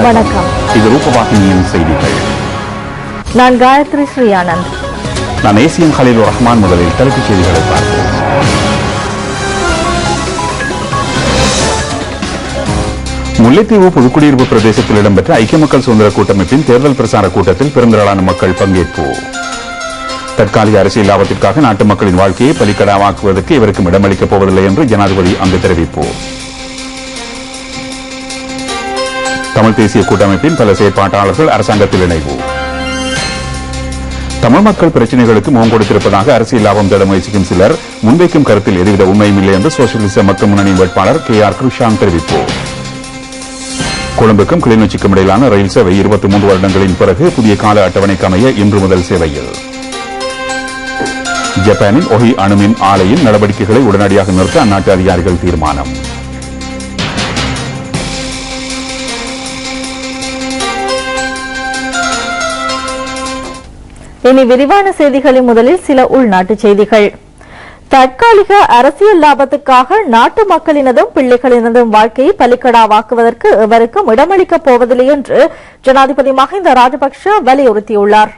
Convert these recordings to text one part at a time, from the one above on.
வணக்கம். இது ரூபவாகினியின் செய்திகள். நான் காயத்ரி ஸ்ரீயானந்த். நான் ஏசியன் கலீலுர் ரஹ்மான். முதலில் தலைப்புச் செய்திகளை பார்ப்போம். முல்லைத்தீவு புதுக்குடியிருப்பு பிரதேசத்தில் இடம்பெற்ற ஐக்கிய மக்கள் சுதந்திர கூட்டமைப்பின் தேர்தல் பிரசார கூட்டத்தில் பெருந்திரளான மக்கள் பங்கேற்பு. தற்காலிக அரசியல் லாபத்திற்காக நாட்டு மக்களின் வாழ்க்கையை பலிக்கடாவாக்குவதற்கு இவருக்கும் இடமளிக்கப் போவதில்லை என்று ஜனாதிபதி அங்கு தெரிவிப்பு. தமிழ் தேசிய கூட்டமைப்பின் பல செயற்பாட்டாளர்கள் அரசாங்கத்தில் இணைவு. தமிழ் மக்கள் பிரச்சினைகளுக்கு முகம் கொடுத்திருப்பதாக அரசியல் லாபம் தேட முயற்சிக்கும் சிலர் முன்வைக்கும் கருத்தில் எதுவித உண்மையும் இல்லை என்று சோசியலிச மக்கள் முன்னணி வேட்பாளர் KR கிருஷாந்த் தெரிவிப்பு. கொழும்புக்கும் கிளிநொச்சிக்கும் இடையிலான ரயில் சேவை 23 வருடங்களின் பிறகு புதிய கால அட்டவணைக்கு அமைய இன்று முதல் சேவையில். ஜப்பானின் ஒஹி அணுமின் ஆலையின் நடவடிக்கைகளை உடனடியாக நிறுத்த அந்நாட்டு அதிகாரிகள் தீர்மானம். இனி விரிவான செய்திகளின் முதலில் சில உள்நாட்டு செய்திகள். தற்காலிக அரசியல் லாபத்துக்காக நாட்டு மக்களினதும் பிள்ளைகளினதும் வாழ்க்கையை பலிக்கடாவாக்குவதற்கு எவருக்கும் இடமளிக்கப் போவதில்லை என்று ஜனாதிபதி மஹிந்த ராஜபக்ஷ வலியுறுத்தியுள்ளார்.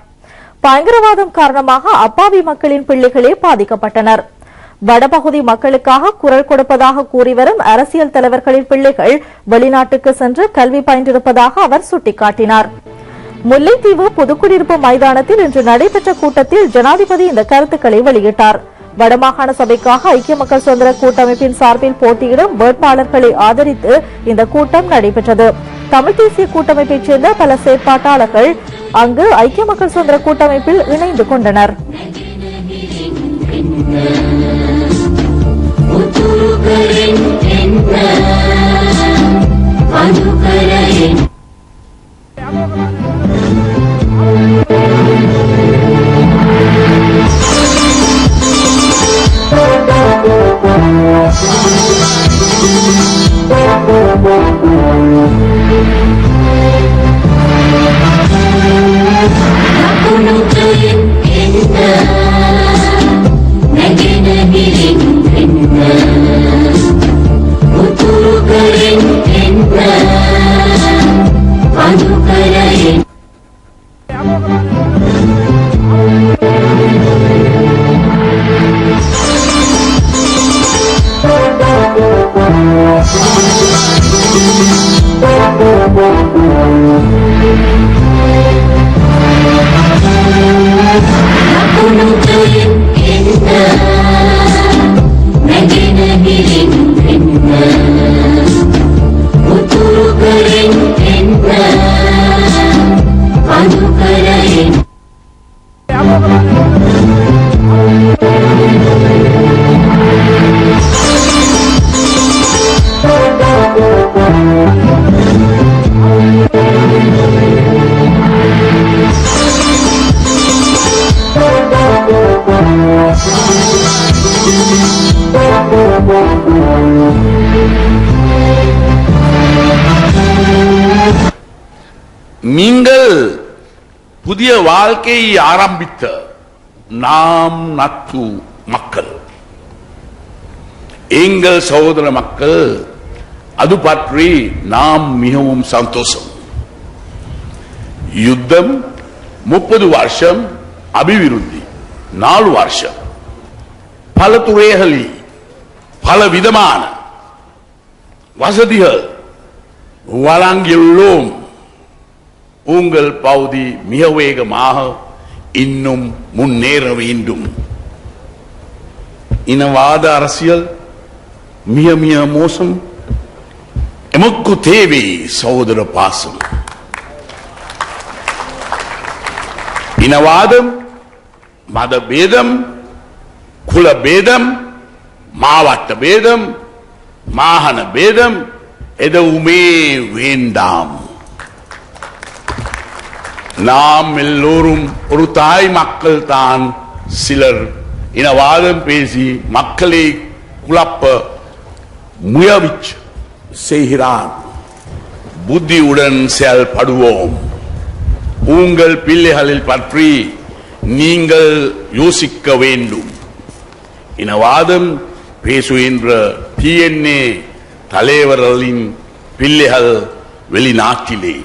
பயங்கரவாதம் காரணமாக அப்பாவி மக்களின் பிள்ளைகளே பாதிக்கப்பட்டனர். வடபகுதி மக்களுக்காக குரல் கொடுப்பதாக கூறி வரும் அரசியல் தலைவர்களின் பிள்ளைகள் வெளிநாட்டுக்கு சென்று கல்வி பயின்றிருப்பதாக அவர் சுட்டிக்காட்டினார். முல்லைத்தீவு புதுக்குடியிருப்பு மைதானத்தில் இன்று நடைபெற்ற கூட்டத்தில் ஜனாதிபதி இந்த கருத்துக்களை வெளியிட்டார். வடமாகாண சபைக்காக ஐக்கிய மக்கள் சுதந்திர கூட்டமைப்பின் சார்பில் போட்டியிடும் வேட்பாளர்களை ஆதரித்து இந்த கூட்டம் நடைபெற்றது. தமிழ் தேசிய கூட்டமைப்பைச் சேர்ந்த பல செயற்பாட்டாளர்கள் அங்கு ஐக்கிய மக்கள் சுதந்திர கூட்டமைப்பில் இணைந்து கொண்டனர். நீங்கள் புதிய வாழ்க்கையை ஆரம்பித்த நாம் நட்பு மக்கள், எங்கள் சகோதர மக்கள், அது பற்றி நாம் மிகவும் சந்தோஷம். யுத்தம் 30 வருஷம், அபிவிருத்தி 4 வருஷம், பல துறைகளில் பல விதமான வசதிகள் வழங்கியுள்ளோம். உங்கள் பகுதி மிக வேகமாக இன்னும் முன்னேற வேண்டும். இனவாத அரசியல் மிக மிக மோசம். எமக்கு தேவை சகோதர பாசம். இனவாதம், மத பேதம், குல பேதம், மாவட்ட பேதம், மாகாண பேதம் எதுவுமே வேண்டாம். நாம் எல்லோரும் ஒரு தாய் மக்கள் தான். சிலர் இனவாதம் பேசி மக்களை குழப்ப முயற்சி செய்கிறார். புத்தியுடன் செயல்படுவோம். உங்கள் பிள்ளைகளில் பற்றி நீங்கள் யோசிக்க வேண்டும். இனவாதம் பேசுகின்ற TNA தலைவர்களின் பிள்ளைகள் வெளிநாட்டிலே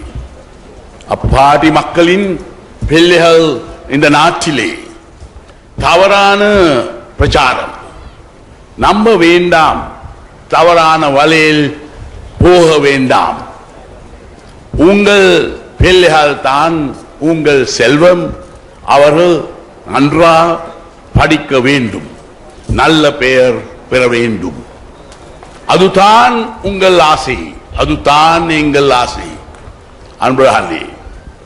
அப்பாடி மக்களின் பிள்ளைகள் இந்த நாட்டிலே தவறான பிரச்சாரம் நம்ப வேண்டாம், தவறான வலையில் போக வேண்டாம். உங்கள் பிள்ளைகள் தான் உங்கள் செல்வம். அவர்கள் நன்றாக படிக்க வேண்டும், நல்ல பெயர் பெற வேண்டும். அதுதான் உங்கள் ஆசை, அதுதான் எங்கள் ஆசை. அன்பர்களே,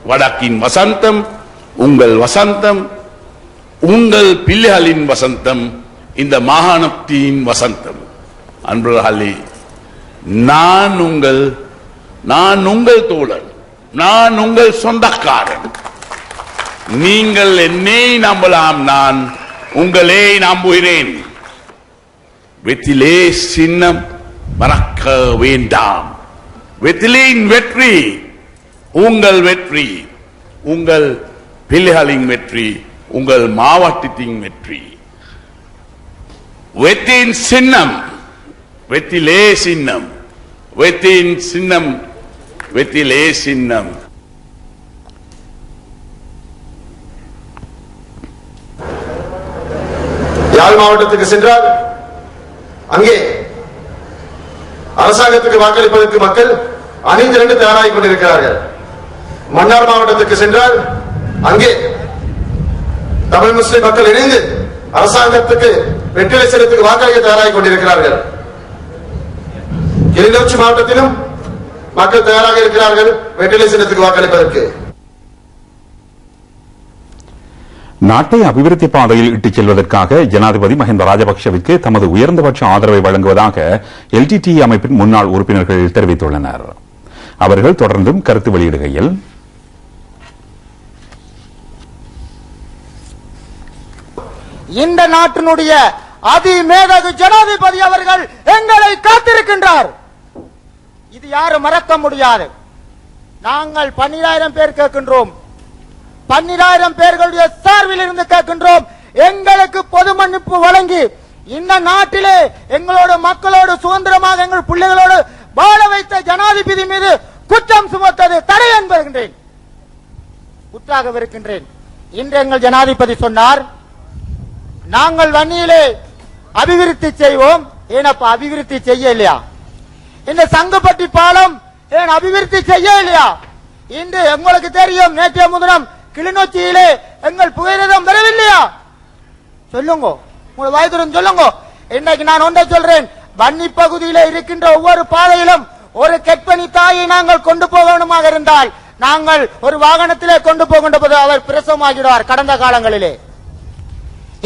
வடக்கின் வசந்தம் உங்கள் வசந்தம், உங்கள் பிள்ளைகளின் வசந்தம் இந்த மாகாணத்தின் வசந்தம். அன்பர்களே, நான் உங்கள் தோழன், நான் உங்கள் சொந்தக்காரன். நீங்கள் என்னை நம்பலாம், நான் உங்களை நம்புகிறேன். வெற்றிலே சின்னம் மறக்க வேண்டாம். வெற்றிலையின் வெற்றி உங்கள் வெற்றி, உங்கள் பிள்ளைகளின் வெற்றி, உங்கள் மாவட்டத்தின் வெற்றி. வெற்றியின் சின்னம் வெற்றிலே சின்னம், வெற்றியின் சின்னம் வெற்றிலே சின்னம். யாழ் மாவட்டத்துக்கு சென்றால் அங்கே அரசாங்கத்துக்கு வாக்களிப்பதற்கு மக்கள் அணிதிரண்டு தயாராகிக் கொண்டிருக்கிறார்கள். மன்னார் மாவட்டத்துக்கு சென்றால் அங்கே தமிழ் முஸ்லிம் மக்கள் இணைந்து அரசாங்கத்துக்கு வெற்றிலை செலுத்துக்கு வாக்களிக்க தயாராகிக் கொண்டிருக்கிறார்கள். கிளிநொச்சி மாவட்டத்திலும் மக்கள் தயாராக இருக்கிறார்கள் வெற்றிலை செலுத்துக்கு வாக்களிப்பதற்கு. நாட்டை அபிவிருத்தி பாதையில் இட்டுச் செல்வதற்காக ஜனாதிபதி மஹிந்த ராஜபக்சவிற்கு தமது உயர்ந்தபட்ச ஆதரவை வழங்குவதாக எல்டிடி அமைப்பின் முன்னாள் உறுப்பினர்கள் தெரிவித்துள்ளனர். அவர்கள் தொடர்ந்தும் கருத்து வெளியிடுகையில், இந்த நாட்டினுடைய அதிமேதகு ஜனாதிபதி அவர்கள் எங்களை காத்திருக்கின்றார். இது யாரும் மறக்க முடியாது. நாங்கள் 12,000 பேர் கேட்கின்றோம், 12,000 பேர்களுடைய சார்பில் இருந்து கேட்கின்றோம். எங்களுக்கு பொது மன்னிப்பு வழங்கி இந்த நாட்டிலே எங்களோட மக்களோடு சுதந்திரமாக எங்கள் பிள்ளைகளோடு வாழ வைத்த ஜனாதிபதி மீது குற்றம் சுமத்தது தடை என்பதுகின்றேன், குற்றாக இருக்கின்றேன். இன்று எங்கள் ஜனாதிபதி சொன்னார், நாங்கள் வன்னியிலே அபிவிருத்தி செய்வோம். ஏனப்பா அபிவிருத்தி செய்ய இல்லையா? இந்த சங்கப்பட்டி பாலம் ஏன் அபிவிருத்தி செய்ய இல்லையா? இன்று உங்களுக்கு தெரியும், நேற்றைய முதினம் கிளிநொச்சியிலே எங்கள் புகையிரதம் வரவில்லையா? சொல்லுங்க, உங்கள் வயதுடன் சொல்லுங்க. இன்னைக்கு நான் ஒன்றை சொல்றேன், வன்னி பகுதியிலே இருக்கின்ற ஒவ்வொரு பாதையிலும் ஒரு கெட்பனி தாயை நாங்கள் கொண்டு போக வேண்டுமாக இருந்தால் நாங்கள் ஒரு வாகனத்திலே கொண்டு போகின்ற போது அவர் பிரசவமாகிடுவார். கடந்த காலங்களிலே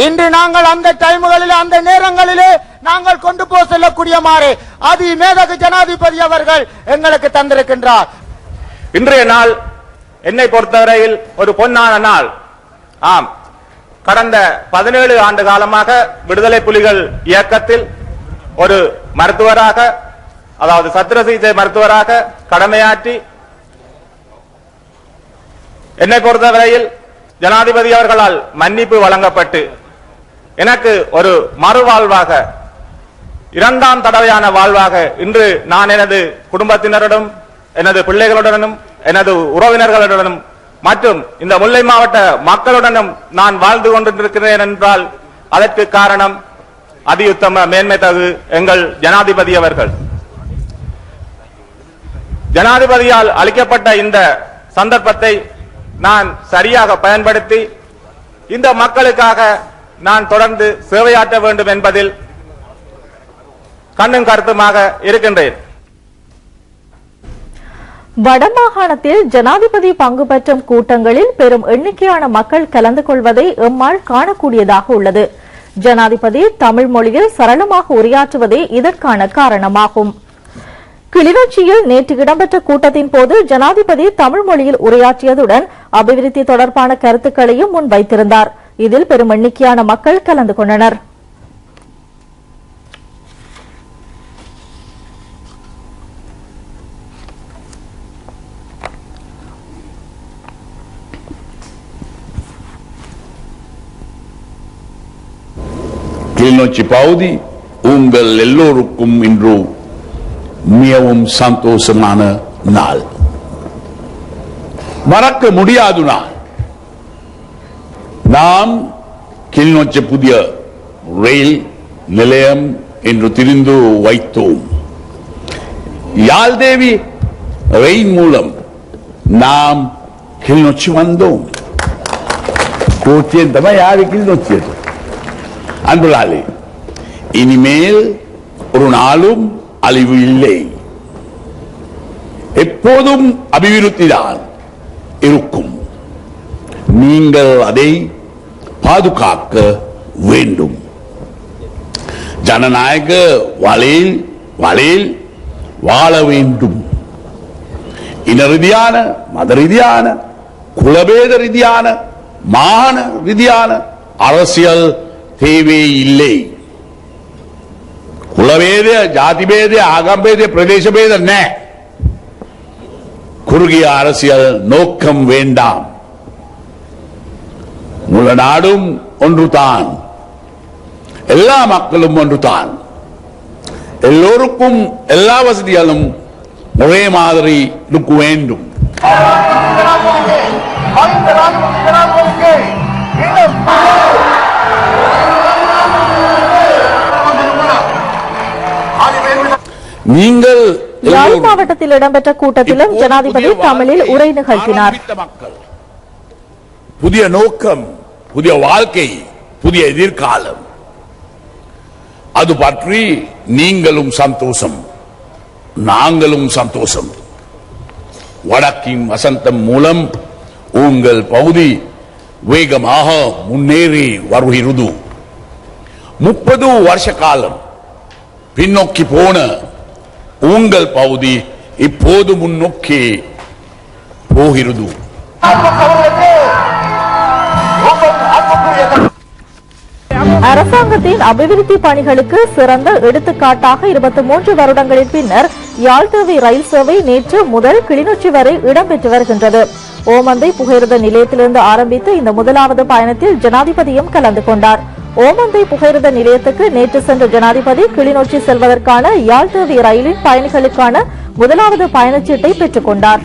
இன்று நாங்கள் அந்த டைம்களிலே அந்த நேரங்களிலே நாங்கள் கொண்டு போக செல்லக்கூடிய மாறு அதிமேதகு ஜனாதிபதி அவர்கள் எங்களுக்கு தந்திருக்கின்றார். இன்றைய நாள் என்னை பொறுத்தவரையில் ஒரு பொன்னான நாள். ஆம், கடந்த 17 ஆண்டு காலமாக விடுதலை புலிகள் இயக்கத்தில் ஒரு மருத்துவராக, அதாவது சத்திர சிகிச்சை மருத்துவராக கடமையாற்றி என்னை பொறுத்தவரையில் ஜனாதிபதி அவர்களால் மன்னிப்பு வழங்கப்பட்டு எனக்கு ஒரு மறுவாழ்வாக, 2ஆம் தடவையான வாழ்வாக இன்று நான் எனது குடும்பத்தினருடன், எனது பிள்ளைகளுடனும், எனது உறவினர்களுடனும் மற்றும் இந்த முல்லை மாவட்ட மக்களுடனும் நான் வாழ்ந்து கொண்டிருக்கிறேன் என்றால் அதற்கு காரணம் அதியுத்தம மேன்மை தகு எங்கள் ஜனாதிபதி அவர்கள். ஜனாதிபதியால் அளிக்கப்பட்ட இந்த சந்தர்ப்பத்தை நான் சரியாக பயன்படுத்தி இந்த மக்களுக்காக நான் தொடர்ந்து சேவையாற்ற வேண்டும் என்பதில் கண்ணும் கருத்துமாக இருக்கின்றேன். வடமாகாணத்தில் ஜனாதிபதி பங்கு பெற்றும் கூட்டங்களில் பெரும் எண்ணிக்கையான மக்கள் கலந்து கொள்வதை எம்மால் காணக்கூடியதாக உள்ளது. ஜனாதிபதி தமிழ் மொழியில் சரளமாக உரையாற்றுவதே இதற்கான காரணமாகும். கிளிநொச்சியில் நேற்று இடம்பெற்ற கூட்டத்தின் போது ஜனாதிபதி தமிழ் மொழியில் உரையாற்றியதுடன் அபிவிருத்தி தொடர்பான கருத்துக்களையும் முன்வைத்திருந்தார். இதில் பெரும் எண்ணிக்கையான மக்கள் கலந்து கொண்டனர். கிளிநொச்சி பகுதி உங்கள் எல்லோருக்கும் இன்று மிகவும் சந்தோஷமான நாள். மறக்க முடியாதுனா நாம் கிளிநொச்சி புதிய ரயில் நிலையம் என்று திரிந்து வைத்தோம். யாழ்தேவி ரயில் மூலம் நாம் கிளிநொச்சி வந்தோம். கோச்சியன் தம யாரு கிளிநொச்சி அன்புலாலே இனிமேல் ஒரு நாளும் அழிவு இல்லை, எப்போதும் அபிவிருத்தி தான் இருக்கும். நீங்கள் அதை பாதுகாக்க வேண்டும். ஜனநாயக வழியில் வாழ வேண்டும். இன ரீதியான, மத ரீதியான, குலபேத ரீதியான, மாகாண ரீதியான அரசியல் தேவையில்லை. குலபேத, ஜாதிபேத, ஆகம்பேத, பிரதேசபேத குறுகிய அரசியல் நோக்கம் வேண்டாம். முழு நாடும் ஒன்றுதான், எல்லா மக்களும் ஒன்றுதான், எல்லோருக்கும் எல்லா வசதிகளும் ஒரே மாதிரி இருக்க வேண்டும். நீங்கள் யாழ் மாவட்டத்தில் இடம்பெற்ற கூட்டத்திலும் ஜனாதிபதி தமிழில் உரை நிகழ்த்தினார். புதிய நோக்கம், புதிய வாழ்க்கை, புதிய எதிர்காலம், அது பற்றி நீங்களும் சந்தோஷம், நாங்களும் சந்தோஷம். வடக்கின் வசந்தம் மூலம் உங்கள் பகுதி வேகமாக முன்னேறி வருகிறது. 30 வருஷ காலம் பின்னோக்கி போன உங்கள் பகுதி இப்போது முன்னோக்கி போகிறது. அரசாங்கத்தின் அபிவிருத்தி பணிகளுக்கு சிறந்த எடுத்துக்காட்டாக 23 வருடங்களின் பின்னர் யாழ்தேவி ரயில் சேவை நேற்று முதல் கிளிநொச்சி வரை இடம்பெற்று வருகின்றது. ஓமந்தை புகையிரத நிலையத்திலிருந்து ஆரம்பித்து இந்த முதலாவது பயணத்தில் ஜனாதிபதியும் கலந்து கொண்டார். ஓமந்தை புகையிரத நிலையத்துக்கு நேற்று சென்ற ஜனாதிபதி கிளிநொச்சி செல்வதற்கான யாழ்தேவி ரயிலின் பயணிகளுக்கான முதலாவது பயணச்சீட்டை பெற்றுக் கொண்டார்.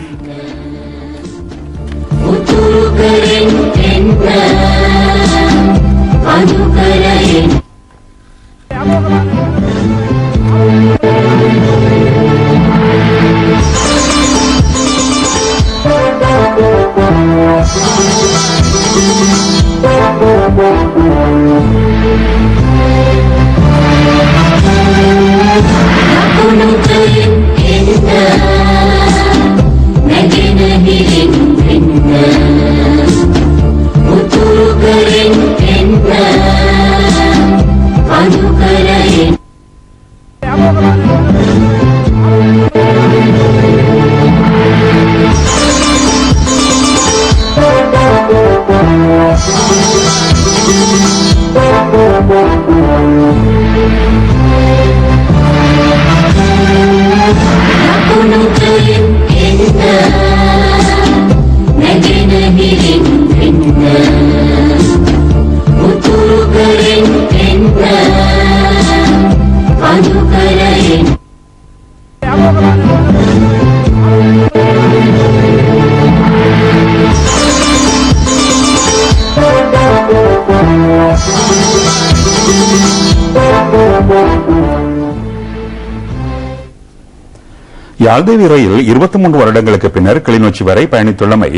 யாழ்தேவி ரயில் 23 வருடங்களுக்கு பின்னர் கிளிநொச்சி வரை பயணித்துள்ளமை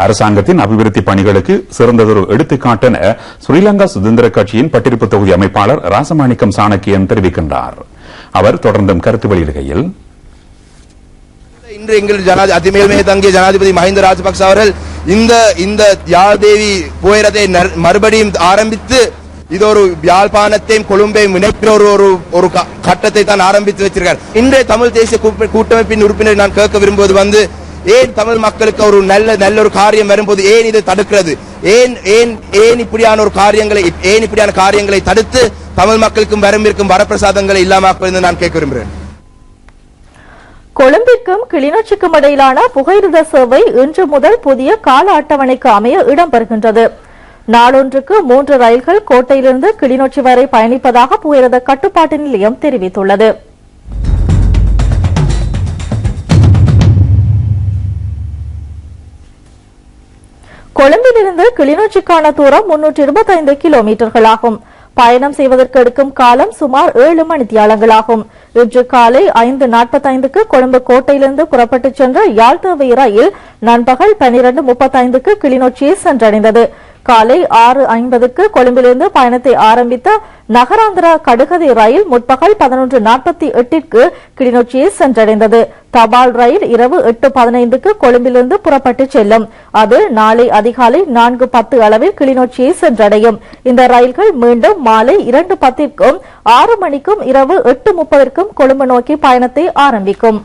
அரசாங்கத்தின் அபிவிருத்தி பணிகளுக்கு சிறந்ததொரு எடுத்துக்காட்டென ஸ்ரீலங்கா சுதந்திர கட்சியின் பட்டிருப்பு தொகுதி அமைப்பாளர் ராசமாணிக்கம் சாணக்கியன் தெரிவிக்கின்றார். அவர் தொடர்ந்தும் கருத்து வெளியிடுகையில், இன்று எங்கள் அதிமேல்மையை தங்கிய ஜனாதிபதி மஹிந்த ராஜபக்ச அவர்கள் இந்த யாழ்தேவி புகையிரதை மறுபடியும் ஆரம்பித்து இது ஒரு யாழ்ப்பாணத்தையும் கொழும்பையும் இணைக்கிற ஒரு கட்டத்தை தான் ஆரம்பித்து வச்சிருக்கார். இன்றைய தமிழ் தேசிய கூட்டமைப்பின் உறுப்பினர் நான் கேட்க விரும்புவது ஏன் தமிழ் மக்களுக்கு ஒரு நல்ல ஒரு காரியம் வரும்போது ஏன் இதை தடுக்கிறது? ஏன் இப்படியான காரியங்களை தடுத்து தமிழ் மக்களுக்கும் வரம்பிற்கும் வரப்பிரசாதங்களை இல்லாமல் நான் கேட்க விரும்புகிறேன். கொழும்பிற்கும் கிளிநொச்சிக்கும் இடையிலான புகையிரத சேவை இன்று முதல் புதிய கால அட்டவணைக்கு அமைய இடம்பெறுகின்றது. நாளொன்றுக்கு 3 ரயில்கள் கோட்டையிலிருந்து கிளிநொச்சி வரை பயணிப்பதாக புகையிரத கட்டுப்பாட்டு நிலையம் தெரிவித்துள்ளது. கொழும்பிலிருந்து கிளிநொச்சிக்கான தூரம் 325 கிலோமீட்டர்களாகும். பயணம் செய்வதற்கு எடுக்கும் காலம் சுமார் 7 மணித்தியாலங்களாகும். இன்று காலை 5:45க்கு கொழும்பு கோட்டையிலிருந்து புறப்பட்டுச் சென்ற யாழ்தேவை ரயில் நண்பகல் 12:35க்கு கிளிநொச்சியை சென்றடைந்தது. காலை 6:50க்கு கொழும்பிலிருந்து பயணத்தை ஆரம்பித்த நகராந்திர கடுகதை ரயில் முற்பகல் 11:48க்கு கிளிநொச்சியை சென்றடைந்தது. தபால் ரயில் இரவு 8:15க்கு கொழும்பிலிருந்து புறப்பட்டு செல்லும். அது நாளை அதிகாலை 4:10 அளவில் கிளிநொச்சியை சென்றடையும். இந்த ரயில்கள் மீண்டும் மாலை 2:10க்கும் 6 மணிக்கும் இரவு 8:30க்கும் கொழும்பு நோக்கி பயணத்தை ஆரம்பிக்கும்.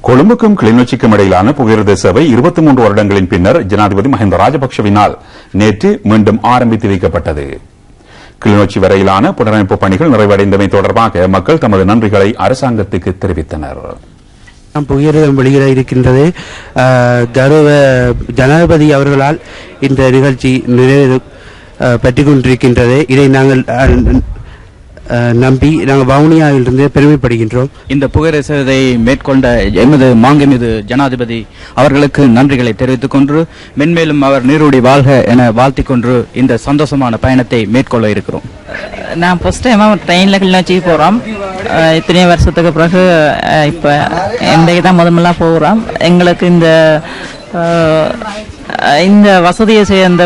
கொழும்புக்கும் கிளிநொச்சிக்கும் இடையிலான புகையிரத சேவை 23 வருடங்களின் பின்னர் ஜனாதிபதி மஹிந்த ராஜபக்சவினால் நேற்று மீண்டும் ஆரம்பித்து வைக்கப்பட்டது. கிளிநொச்சி வரையிலான புனரமைப்பு பணிகள் நிறைவடைந்தமை தொடர்பாக மக்கள் தமது நன்றிகளை அரசாங்கத்துக்கு தெரிவித்தனர். புகையிரதம் வெளியிட இருக்கின்றது. கௌரவ ஜனாதிபதி அவர்களால் இந்த நிகழ்ச்சி நிறைவு பெற்றுக் கொண்டிருக்கின்றது. இதை நாங்கள் நம்பி நாங்கள் வவுனியாவிலிருந்து பெருமைப்படுகின்றோம். இந்த புகையிரத சேவை மேற்கொண்ட எமது மாண்புமிகு ஜனாதிபதி அவர்களுக்கு நன்றிகளை தெரிவித்துக் கொண்டு மென்மேலும் அவர் நீரூடி வாழ்க என வாழ்த்திக் கொண்டு இந்த சந்தோஷமான பயணத்தை மேற்கொள்ள இருக்கிறோம். நான் ஃபர்ஸ்ட் டைம் ட்ரெயினில் கிளிநொச்சி போகிறோம். இத்தனை வருஷத்துக்கு பிறகு இப்போ இன்றைக்கு தான் முதல்ல போகிறோம். எங்களுக்கு இந்த வசதியை சேர்ந்த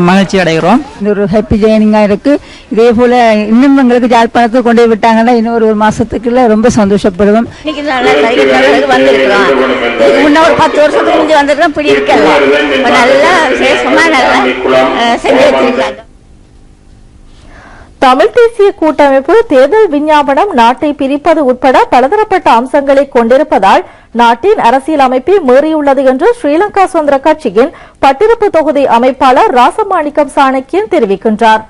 மகிழ்ச்சி அடைகிறோம். இந்த ஒரு ஹாப்பி ஜேர்னிங்காக இருக்கு. இதே போல இன்னும் எங்களுக்கு ஜாழ்ப்பாணத்துக்கு கொண்டு போய் விட்டாங்கன்னா இன்னொரு மாசத்துக்குள்ள ரொம்ப சந்தோஷப்படுவோம். இன்னைக்கு வந்திருக்கிறோம். முன்ன ஒரு 10 வருஷத்துக்கு முந்தி வந்திருக்கோம். இப்படி இருக்கல நல்லா விசேஷமா நல்லா செஞ்சு வச்சிருக்காங்க. தமிழ் தேசிய கூட்டமைப்பு தேர்தல் விஞ்ஞாபனம் நாட்டை பிரிப்பது உட்பட பலதரப்பட்ட அம்சங்களை கொண்டிருப்பதால் நாட்டின் அரசியல் அமைப்பை மீறியுள்ளது என்று ஸ்ரீலங்கா சுதந்திர கட்சியின் பட்டிருப்பு தொகுதி அமைப்பாளர் ராசமாணிக்கம் சாணக்கியன் தெரிவிக்கின்றார்.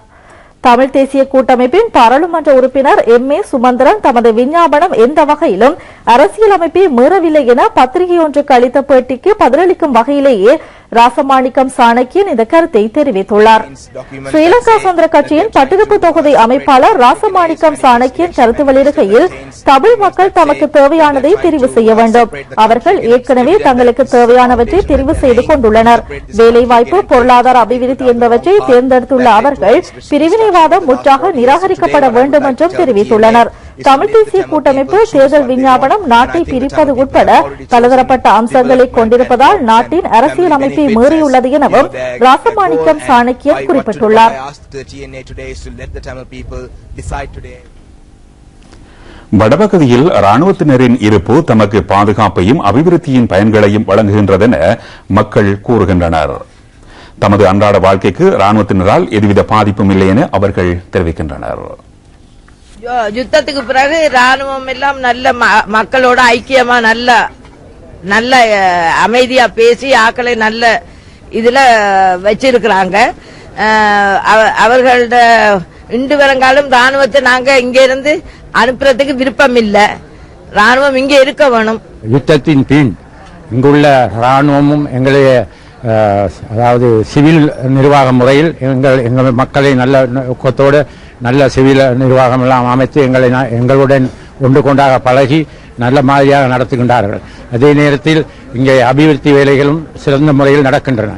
தமிழ் தேசிய கூட்டமைப்பின் பாராளுமன்ற உறுப்பினர் M.A. சுமந்திரன் தமது விஞ்ஞாபனம் எந்த வகையிலும் அரசியல் அமைப்பை மீறவில்லை என பத்திரிகை ஒன்றுக்கு அளித்த பேட்டிக்கு பதிலளிக்கும் வகையிலேயே ராசமாணிக்கம் சாணக்கியன் இந்த கருத்தை தெரிவித்துள்ளார். ஸ்ரீலங்கா சுதந்திர கட்சியின் பட்டிருப்பு தொகுதி அமைப்பாளர் ராசமாணிக்கம் சாணக்கியன் கருத்து வெளியிடுகையில் தமிழ் மக்கள் தமக்கு தேவையானதை தெரிவு செய்ய வேண்டும். அவர்கள் ஏற்கனவே தங்களுக்கு தேவையானவற்றை தெரிவு செய்து கொண்டுள்ளனர். வேலைவாய்ப்பு, பொருளாதார அபிவிருத்தி என்பவற்றை தேர்ந்தெடுத்துள்ள அவர்கள் பிரிவினைவாதம் முற்றாக நிராகரிக்கப்பட வேண்டும் என்றும் தெரிவித்துள்ளனர். தமிழ் தேசிய கூட்டமைப்பு தேர்தல் விஞ்ஞாபனம் நாட்டை பிரிப்பது உட்பட பலதரப்பட்ட அம்சங்களை கொண்டிருப்பதால் நாட்டின் அரசியல் அமைப்பை மீறியுள்ளது எனவும் ராசமாணிக்கம் சாணக்கியன் குறிப்பிட்டுள்ளார். வடபகுதியில் ராணுவத்தினரின் இருப்பு தமக்கு பாதுகாப்பையும் அபிவிருத்தியின் பயன்களையும் வழங்குகின்றதென மக்கள் கூறுகின்றனர். தமது அன்றாட வாழ்க்கைக்கு ராணுவத்தினரால் எதுவித பாதிப்பும் இல்லை என அவர்கள் தெரிவிக்கின்றனர். யுத்தத்துக்கு பிறகு ராணுவம் எல்லாம் நல்ல மக்களோட ஐக்கியமா நல்ல அமைதியா பேசி ஆக்களை நல்ல இதுல வச்சிருக்கிறாங்க. அவர்களோட இண்டு வருங்காலம் ராணுவத்தை நாங்க இங்க இருந்து அனுப்புறதுக்கு விருப்பம் இல்ல. ராணுவம் இங்க இருக்க வேணும். யுத்தத்தின் பின் இங்குள்ள ராணுவமும் எங்களுடைய அதாவது சிவில் நிர்வாக முறையில் எங்கள் மக்களை நல்ல நோக்கத்தோடு நல்ல சிவில் நிர்வாகம் எல்லாம் அமைத்து எங்களுடன் ஒன்று கொண்டாக பழகி நல்ல மாதிரியாக நடத்துகின்றார்கள். அதே நேரத்தில் இங்கே அபிவிருத்தி வேலைகளும் சிறந்த முறையில் நடக்கின்றன.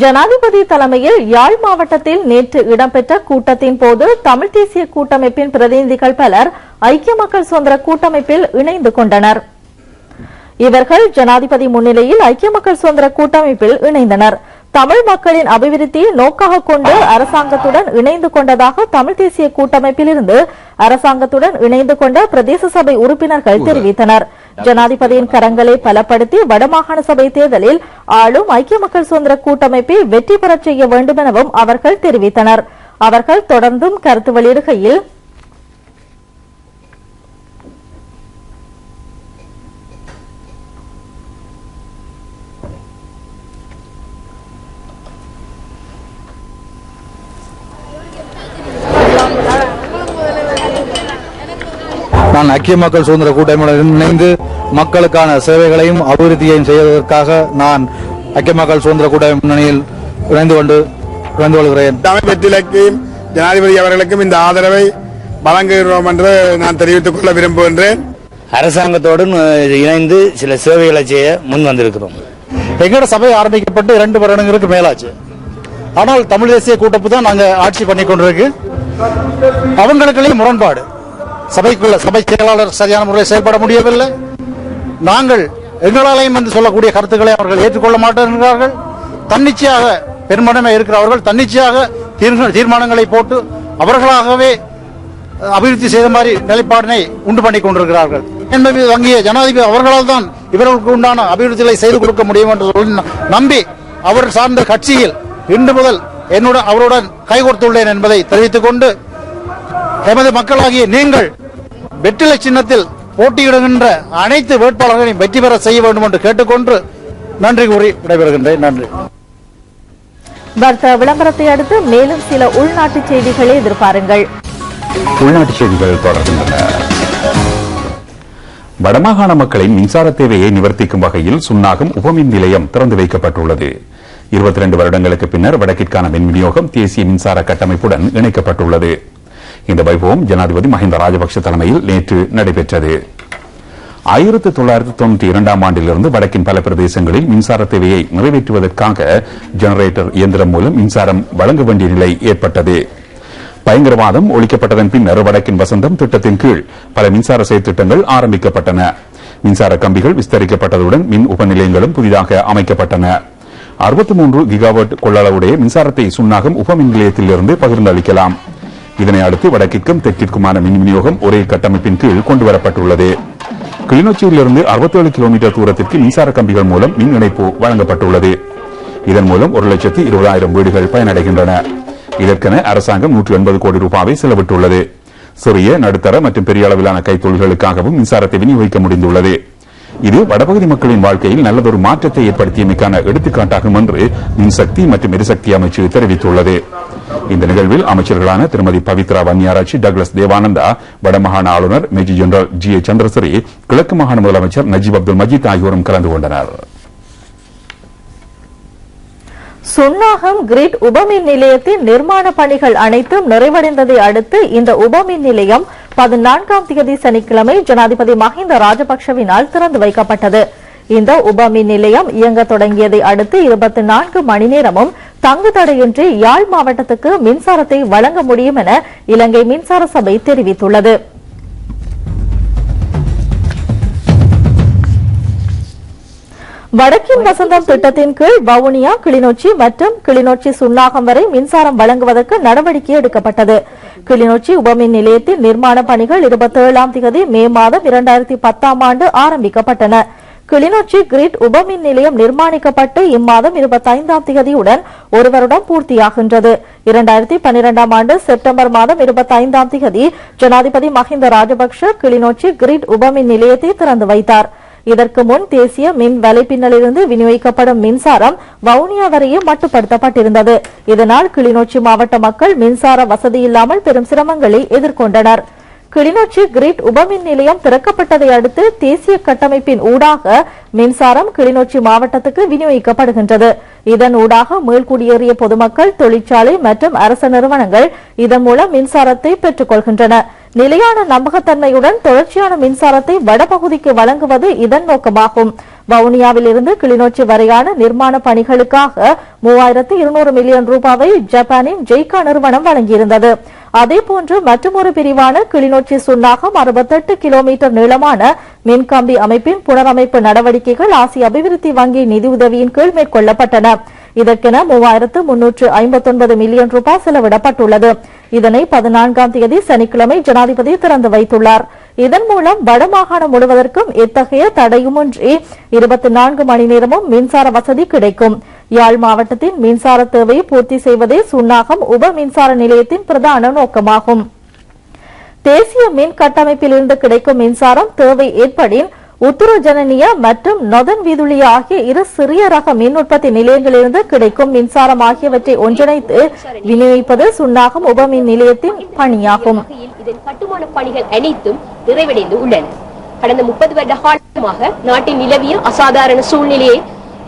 ஜனாதிபதி தலைமையில் யாழ் மாவட்டத்தில் நேற்று இடம்பெற்ற கூட்டத்தின் போது தமிழ் தேசிய கூட்டமைப்பின் பிரதிநிதிகள் பலர் ஐக்கிய மக்கள் சுதந்திர கூட்டமைப்பில் இணைந்து கொண்டனர். இவர்கள் ஜனாதிபதி முன்னிலையில் ஐக்கிய மக்கள் சுதந்திர கூட்டமைப்பில் இணைந்தனர். தமிழ் மக்களின் அபிவிருத்தியை நோக்காக கொண்டு அரசாங்கத்துடன் இணைந்து கொண்டதாக தமிழ் தேசிய கூட்டமைப்பில் இருந்து அரசாங்கத்துடன் இணைந்து கொண்ட பிரதேச சபை உறுப்பினர்கள் தெரிவித்தனர். ஜனாதிபதியின் கரங்களை பலப்படுத்தி வடமாகாண சபை தேர்தலில் ஆளும் ஐக்கிய மக்கள் சுதந்திர கூட்டமைப்பை வெற்றி பெறச் செய்ய வேண்டும் எனவும் அவர்கள் தெரிவித்தனர். அவர்கள் தொடர்ந்தும் கருத்து வெளியிடுகையில் நான் ஐக்கிய மக்கள் சுதந்திர கூட்டமைப்புடன் இணைந்து மக்களுக்கான சேவைகளையும் அபிவிருத்தியையும் செய்வதற்காக நான் ஐக்கிய மக்கள் சுதந்திர கூட்டமைப்பு முன்னணியில் இணைந்து கொள்கிறேன். அமைப்பிற்கு ஜனாதிபதி அவர்களுக்கும் இந்த ஆதரவை வழங்குகிறோம் என்று நான் தெரிவித்துக் கொள்ள விரும்புகின்றேன். அரசாங்கத்தோடு இணைந்து சில சேவைகளை செய்ய முன் வந்திருக்கிறோம். எங்களோட சபை ஆரம்பிக்கப்பட்டு 2 வருடங்களுக்கு மேலாச்சு. ஆனால் தமிழ் தேசிய கூட்டப்பு தான் நாங்கள் ஆட்சி பண்ணி கொண்டிருக்கு. அவங்களுக்குள்ளே முரண்பாடு, சபை செயலாளர் சரியான முறையில் செயல்பட முடியவில்லை. நாங்கள் எங்களாலையும் வந்து சொல்லக்கூடிய கருத்துக்களை அவர்கள் ஏற்றுக்கொள்ள மாட்டார்கள். தன்னிச்சையாக பெரும்பான்மை இருக்கிறவர்கள் தன்னிச்சையாக தீர்மானங்களை போட்டு அவர்களாகவே அபிவிருத்தி செய்த மாதிரி நிலைப்பாட்டினை உண்டு பண்ணி கொண்டிருக்கிறார்கள் என்பது வங்கிய ஜனாதிபதி அவர்களால் தான் இவர்களுக்கு உண்டான அபிவிருத்திகளை செய்து கொடுக்க முடியும் என்று சொல்லி நம்பி அவர் சார்ந்த கட்சியில் இன்று முதல் அவருடன் கைகோர்த்துள்ளேன் என்பதை தெரிவித்துக் கொண்டு எமது மக்களாகிய நீங்கள் வெற்றிலை சின்னத்தில் போட்டியிடுகின்ற அனைத்து வேட்பாளர்களையும் வெற்றி பெற செய்ய வேண்டும் என்று கேட்டுக்கொண்டு நன்றி கூறி விடைபெறுகின்றேன். நன்றி. வர்த்தக விளம்பரத்தை அடுத்து மேலும் சில உள்நாட்டு செய்திகளை எதிர்பாருங்கள். உள்நாட்டு செய்திகள் தொடர்கின்றன. வடமாகாண மக்களின் மின்சார தேவையை நிவர்த்திக்கும் வகையில் சுன்னாகம் உபமின் நிலையம் திறந்து வைக்கப்பட்டுள்ளது. 22 வருடங்களுக்கு பின்னர் வடக்கிற்கான மின் விநியோகம் தேசிய மின்சார கட்டமைப்புடன் இணைக்கப்பட்டுள்ளது. இந்த வைபவம் ஜனாதிபதி மஹிந்த ராஜபக்ஷ தலைமையில் நேற்று நடைபெற்றது. 1992 ஆண்டிலிருந்து வடக்கின் பல பிரதேசங்களில் மின்சார தேவையை நிறைவேற்றுவதற்காக ஜெனரேட்டர் இயந்திரம் மூலம் மின்சாரம் வழங்க வேண்டிய நிலை ஏற்பட்டது. பயங்கரவாதம் ஒழிக்கப்பட்டதன் பின்னர் வடக்கின் வசந்தம் திட்டத்தின் கீழ் பல மின்சார செயற்திட்டங்கள் ஆரம்பிக்கப்பட்டன. மின்சார கம்பிகள் விஸ்தரிக்கப்பட்டதுடன் மின் உபநிலையங்களும் புதிதாக அமைக்கப்பட்டன. 63 கிகாவாட் கொள்ளளவுடைய மின்சாரத்தை சுன்னாகம் உபமின் நிலையத்திலிருந்து பகிர்ந்து அளிக்கலாம். இதனை அடுத்து வடக்கிற்கும் தெற்கிற்குமான மின் விநியோகம் ஒரே கட்டமைப்பின் கீழ் கொண்டுவரப்பட்டுள்ளது. கிளிநொச்சியிலிருந்து 67 கிலோமீட்டர் தூரத்திற்கு மின்சார கம்பிகள் மூலம் மின் இணைப்பு வழங்கப்பட்டுள்ளது. இதன் மூலம் 1,20,000 வீடுகள் பயனடைகின்றன. இதற்கென அரசாங்கம் 180 கோடி ரூபாவை செலவிட்டுள்ளது. சிறிய, நடுத்தர மற்றும் பெரிய அளவிலான கைத்தொழில்களுக்காகவும் மின்சாரத்தை விநியோகிக்க முடிந்துள்ளது. இது வடபகுதி மக்களின் வாழ்க்கையில் நல்லதொரு மாற்றத்தை ஏற்படுத்தியமைக்கான எடுத்துக்காட்டாகும் என்று மின்சக்தி மற்றும் எரிசக்தி அமைச்சு தெரிவித்துள்ளது. இந்த நிகழ்வில் அமைச்சர்களான திருமதி பவித்ரா வன்னியாராட்சி, டக்ளஸ் தேவானந்தா, வடமாகாண ஆளுநர் மேஜர் ஜெனரல் ஜி. சந்திரசிறி, கிழக்கு மாகாண முதலமைச்சர் நஜீப் அப்துல் மஜீத் ஆகியோரும் கலந்து கொண்டனர். சுன்னாகம் கிரிட் உபமின் நிலையத்தின் நிர்மாண பணிகள் அனைத்தும் நிறைவடைந்ததை அடுத்து இந்த உபமின் நிலையம் 14ஆம் தேதி சனிக்கிழமை ஜனாதிபதி மஹிந்த ராஜபக்ஷவினால் திறந்து வைக்கப்பட்டது. இந்த உபமின் நிலையம் இயங்க தொடங்கியதை அடுத்து 24 மணி நேரமும் தங்கு தடையின்றி யாழ் மாவட்டத்துக்கு மின்சாரத்தை வழங்க முடியும் என இலங்கை மின்சார சபை தெரிவித்துள்ளது. வடக்கின் வசந்தம் திட்டத்தின் கீழ் வவுனியா, கிளிநொச்சி மற்றும் கிளிநொச்சி சுன்னாகம் வரை மின்சாரம் வழங்குவதற்கு நடவடிக்கை எடுக்கப்பட்டது. கிளிநொச்சி உபமின் நிலையத்தின் நிர்மாண பணிகள் 27ஆம் தேதி மே மாதம் 2010ஆம் ஆண்டு ஆரம்பிக்கப்பட்டன. கிளிநொச்சி கிரிட் உபமின் நிலையம் நிர்மாணிக்கப்பட்டு இம்மாதம் 25ஆம் தேதியுடன் ஒரு வருடம் பூர்த்தியாகின்றது. 2012ஆம் ஆண்டு செப்டம்பர் மாதம் 25ஆம் தேதி ஜனாதிபதி மஹிந்த ராஜபக்ஷ கிளிநொச்சி கிரிட் உபமின் நிலையத்தை திறந்து வைத்தார். இதற்கு முன் தேசிய மின் வலைப்பின்னலிருந்து விநியோகிக்கப்படும் மின்சாரம் வவுனியா வரையே மட்டுப்படுத்தப்பட்டிருந்தது. இதனால் கிளிநொச்சி மாவட்ட மக்கள் மின்சார வசதியில்லாமல் பெரும் சிரமங்களை எதிர்கொண்டனர். கிளிநொச்சி கிரிட் உபமின் நிலையம் திறக்கப்பட்டதை அடுத்து தேசிய கட்டமைப்பின் ஊடாக மின்சாரம் கிளிநொச்சி மாவட்டத்துக்கு விநியோகிக்கப்படுகின்றது. இதன் ஊடாக மீள்குடியேறிய பொதுமக்கள், தொழிற்சாலை மற்றும் அரசு நிறுவனங்கள் இதன் மூலம் மின்சாரத்தை பெற்றுக் கொள்கின்றன. நிலையான நம்பகத்தன்மையுடன் தொடர்ச்சியான மின்சாரத்தை வடபகுதிக்கு வழங்குவது இதன் நோக்கமாகும். வவுனியாவில் இருந்து கிளிநொச்சி வரையான நிர்மாண பணிகளுக்காக 3200 மில்லியன் ரூபாவை ஜப்பானின் ஜெய்கா நிறுவனம் வழங்கியிருந்தது. அதேபோன்று மற்றொரு பிரிவான கிளிநொச்சி சுன்னாகம் 68 கிலோமீட்டர் நீளமான மின்கம்பி அமைப்பின் புனரமைப்பு நடவடிக்கைகள் ஆசிய அபிவிருத்தி வங்கி நிதியுதவியின் கீழ் மேற்கொள்ளப்பட்டன. இதற்கென 3359 மில்லியன் ரூபாய் செலவிடப்பட்டுள்ளது. இதனை 14ஆம் தேதி சனிக்கிழமை ஜனாதிபதி திறந்து வைத்துள்ளார். இதன் மூலம் வடமாகாணம் முழுவதற்கும் எத்தகைய தடையுமின்றி 24 மணி நேரமும் மின்சார வசதி கிடைக்கும். யாழ் மாவட்டத்தின் மின்சார தேவையை பூர்த்தி செய்வதே சுன்னாகம் உப மின்சார நிலையத்தின் பிரதான நோக்கமாகும். தேசிய மின் கட்டமைப்பிலிருந்து கிடைக்கும் மின்சாரம் தேவை ஏற்படின் உத்துரு ஜனனிய மற்றும் நொதன் வீதுளிய ஆகிய இரு சிறிய ரக மின் உற்பத்தி நிலையங்களிலிருந்து கிடைக்கும் மின்சாரம் ஆகியவற்றை ஒன்றிணைத்து விநியோகிப்பது சுன்னாகம் உபமின் நிலையத்தின் பணியாகும். இதன் கட்டுமான பணிகள் அனைத்தும் நிறைவடைந்து உள்ளன. கடந்த 30 வருட காலமாக நாட்டின் நிலவிய அசாதாரண சூழ்நிலையை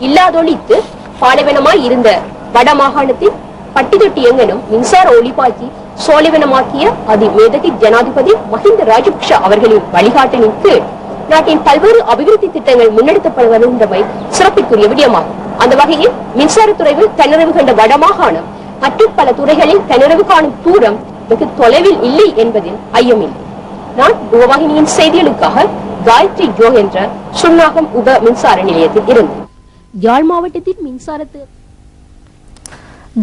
இல்லாதொழித்து பாலைவனமாய் இருந்த வட மாகாணத்தில் பட்டி தொட்டி எங்கனும் மின்சார ஒளிபாய்ச்சி சோழிவனமாக்கிய அதிமேதகி ஜனாதிபதி மஹிந்த ராஜபக்ஷ அவர்களின் வழிகாட்டலின் கீழ் நாட்டின் பல்வேறு அபிவிருத்தி திட்டங்கள் முன்னெடுக்கப்படுகின்றமை சிறப்பிற்குரிய விடயமாகும். அந்த வகையில் மின்சாரத்துறையில் தன்னிறைவு கண்ட வடமாகாணம் மற்றும் பல துறைகளில் தன்னிறைவு காணும் தூரம் வெகு தொலைவில் இல்லை என்பதில் ஐயமில்லை. நான் யுவவாகினியின் செய்திகளுக்காக காயத்ரி ஜோகேந்திர சுன்னாகம் உப மின்சார நிலையத்தில் இருந்து. யாழ் மாவட்டத்தில் மின்சாரத்து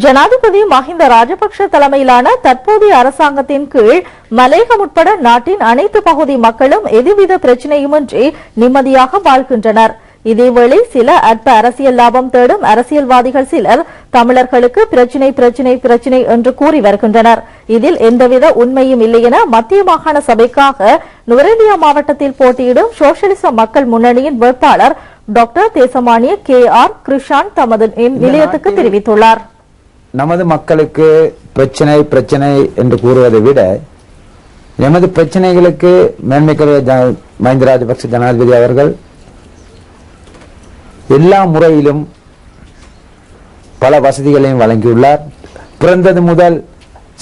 ஜனாதிபதி மஹிந்த ராஜபக்ஷ தலைமையிலான தற்போதைய அரசாங்கத்தின் கீழ் மலையகம் உட்பட நாட்டின் அனைத்து பகுதி மக்களும் எதுவித பிரச்சினையுமின்றி நிம்மதியாக வாழ்கின்றனர். இதேவேளை சில அற்ப அரசியல் லாபம் தேடும் அரசியல்வாதிகள் சிலர் தமிழர்களுக்கு பிரச்சினை பிரச்சினை பிரச்சினை என்று கூறி வருகின்றனர். இதில் எந்தவித உண்மையும் இல்லை என மத்திய மாகாண சபைக்காக நுவரெலியா மாவட்டத்தில் போட்டியிடும் சோசியலிச மக்கள் முன்னணியின் வேட்பாளர் டாக்டர் தேசமானிய KR கிருஷான் தமது நிலையத்துக்கு தெரிவித்துள்ளார். நமது மக்களுக்கு பிரச்சனை பிரச்சனை என்று கூறுவதை விட எமது பிரச்சனைகளுக்கு மேன்மைக்குரிய மஹிந்த ராஜபக்ஷ ஜனாதிபதி அவர்கள் எல்லா முறையிலும் பல வசதிகளையும் வழங்கியுள்ளார். பிறந்தது முதல்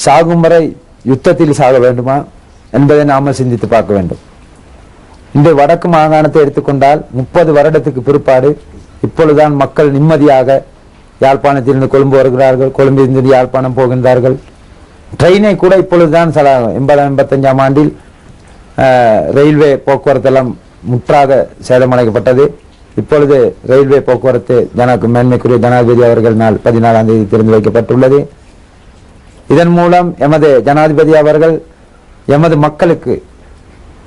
சாகும் வரை யுத்தத்தில் சாக வேண்டுமா என்பதை நாம சிந்தித்து பார்க்க வேண்டும். இன்று வடக்கு மாகாணத்தை எடுத்துக்கொண்டால் 30 வருடத்துக்கு பிற்பாடு இப்பொழுதுதான் மக்கள் நிம்மதியாக யாழ்ப்பாணத்திலிருந்து கொழும்பு வருகிறார்கள், கொழும்பிலிருந்து யாழ்ப்பாணம் போகின்றார்கள். ட்ரெயினை கூட இப்பொழுதுதான் 80-85 ஆண்டில் ரயில்வே போக்குவரத்து எல்லாம் முற்றாக சேதமடைக்கப்பட்டது. இப்பொழுது ரயில்வே போக்குவரத்து மேன்மைக்குரிய ஜனாதிபதி அவர்களால் 14ஆம் தேதி திறந்து வைக்கப்பட்டுள்ளது. இதன் மூலம் எமது ஜனாதிபதி அவர்கள் எமது மக்களுக்கு,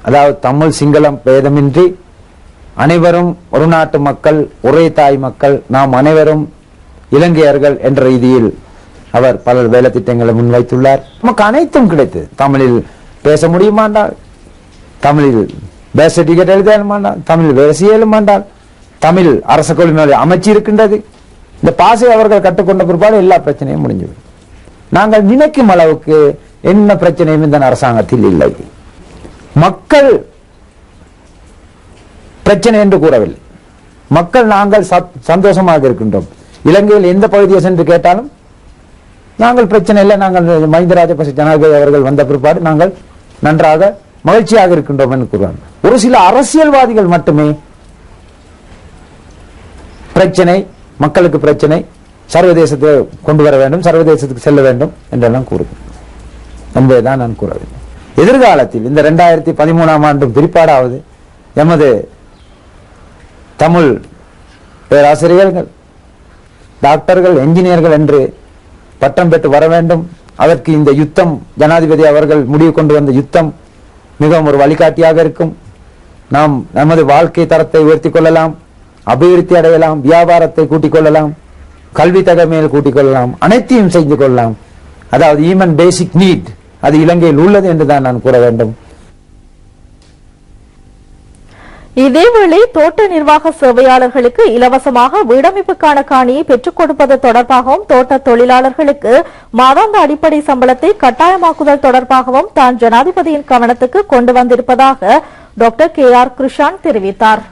அதாவது தமிழ் சிங்களம் பேதமின்றி அனைவரும் ஒரு நாட்டு மக்கள், ஒரே தாய் மக்கள், நாம் அனைவரும் இலங்கையர்கள் என்ற ரீதியில் அவர் பல வேலை திட்டங்களை முன்வைத்துள்ளார். நமக்கு அனைத்தும் கிடைத்தது. தமிழில் பேச முடியுமாண்டால், தமிழில் பேச டிக்கெட் எழுதமாண்டால், தமிழில் வேலை செய்யலுமாண்டால், தமிழ் அரச கொள்கை அமைச்சு இருக்கின்றது. இந்த பாசை அவர்கள் கற்றுக்கொண்ட பிற்பாடு எல்லா பிரச்சனையும் முடிஞ்சுவிடும். நாங்கள் நினைக்கும் அளவுக்கு என்ன பிரச்சனையும் இந்த அரசாங்கத்தில் இல்லை. மக்கள் பிரச்சனை என்று கூறவில்லை. மக்கள் நாங்கள் சந்தோஷமாக இருக்கின்றோம். இலங்கையில் எந்த பகுதியை சென்று கேட்டாலும் நாங்கள் பிரச்சனை இல்லை, நாங்கள் மஹிந்த ராஜபக்ஷ ஜனாதிபதி அவர்கள் வந்த பிற்பாடு நாங்கள் நன்றாக மகிழ்ச்சியாக இருக்கின்றோம் என்று கூறுவார்கள். ஒரு சில அரசியல்வாதிகள் மட்டுமே பிரச்சனை, மக்களுக்கு பிரச்சனை, சர்வதேசத்தை கொண்டு வர வேண்டும், சர்வதேசத்துக்கு செல்ல வேண்டும் என்றெல்லாம் கூறுகிறேன் என்பதைதான் நான் கூறவில்லை. எதிர்காலத்தில் இந்த 2013ஆம் ஆண்டு பிற்பாடாவது எமது தமிழ் பேராசிரியர்கள், டாக்டர்கள், என்ஜினியர்கள் என்று பட்டம் பெற்று வர வேண்டும். அதற்கு இந்த யுத்தம், ஜனாதிபதி அவர்கள் முடிவு கொண்டு வந்த யுத்தம் மிகவும் ஒரு வழிகாட்டியாக இருக்கும். நாம் நமது வாழ்க்கை தரத்தை உயர்த்திக் கொள்ளலாம், அபிவிருத்தி அடையலாம், வியாபாரத்தை கூட்டிக் கொள்ளலாம், கல்வி தகமையில் கூட்டிக் கொள்ளலாம், அனைத்தையும் செய்து கொள்ளலாம். அதாவது ஈமன் பேசிக் நீட் அது இலங்கையில் உள்ளது என்றுதான் நான் கூற வேண்டும். இதேவேளை தோட்ட நிர்வாக சேவையாளர்களுக்கு இலவசமாக வீடமைப்புக்கான காணியை பெற்றுக் கொடுப்பது தொடர்பாகவும், தோட்ட தொழிலாளர்களுக்கு மாதாந்த அடிப்படை சம்பளத்தை கட்டாயமாக்குதல் தொடர்பாகவும் தான் ஜனாதிபதியின் கவனத்துக்கு கொண்டு வந்திருப்பதாக டாக்டர் KR கிருஷான் தெரிவித்தார்.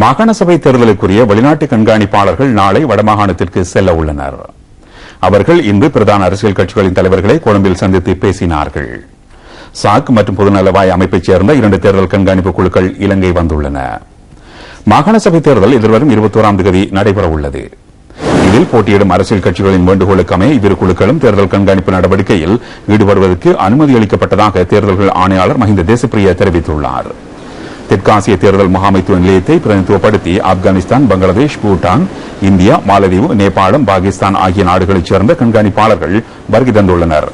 மாகாண சபை தேர்தலுக்குரிய வெளிநாட்டு கண்காணிப்பாளர்கள் நாளை வடமாகாணத்திற்கு செல்ல உள்ளனர். அவர்கள் இன்று பிரதான அரசியல் கட்சிகளின் தலைவர்களை கொழும்பில் சந்தித்து பேசினார்கள். சாக் மற்றும் பொதுநலவாய் அமைப்பைச் சேர்ந்த 2 தேர்தல் கண்காணிப்பு குழுக்கள் இலங்கை வந்துள்ளன. மாகாண சபை தேர்தல் எதிர்வரும் 21ஆம் தேதி நடைபெற உள்ளது. இதில் போட்டியிடும் அரசியல் கட்சிகளின் வேண்டுகோளுக்கு அமைய இவ்விரு குழுக்களும் தேர்தல் கண்காணிப்பு நடவடிக்கையில் ஈடுபடுவதற்கு அனுமதி அளிக்கப்பட்டதாக தேர்தல்கள் ஆணையாளர் மஹிந்த தேசப்பிரிய தெரிவித்துள்ளார். தெற்காசிய தேர்தல் முகாமைத்துவ நிலையத்தை பிரதிநிதித்துவப்படுத்தி ஆப்கானிஸ்தான், பங்களாதேஷ், பூட்டான், இந்தியா, மாலத்தீவு, நேபாளம், பாகிஸ்தான் ஆகிய நாடுகளைச் சேர்ந்த கண்காணிப்பாளர்கள் வருகை தந்துள்ளனர்.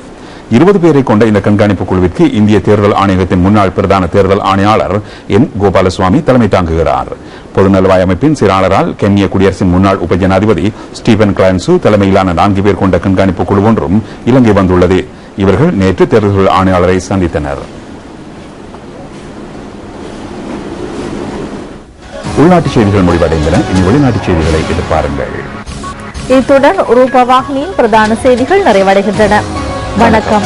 20 பேரை கொண்ட இந்த கண்காணிப்பு குழுவிற்கு இந்திய தேர்தல் ஆணையகத்தின் முன்னாள் பிரதான தேர்தல் ஆணையாளர் N. கோபாலசுவாமி தலைமை தாங்குகிறார். பொதுநலவாய் அமைப்பின் செயலாளரால் கென்ய குடியரசின் முன்னாள் உப ஜனாதிபதி ஸ்டீபன் கிளான்சு தலைமையிலான 4 பேர் கொண்ட கண்காணிப்பு குழு ஒன்றும் இலங்கை வந்துள்ளது. இவர்கள் நேற்று தேர்தல் ஆணையாளரை சந்தித்தனர். உள்நாட்டு செய்திகள் முடிவடைந்தன. இனி வெளிநாட்டு செய்திகளை எதிர்பாருங்கள். இத்துடன் ரூபவாகினியின் பிரதான செய்திகள் நிறைவடைகின்றன. வணக்கம்.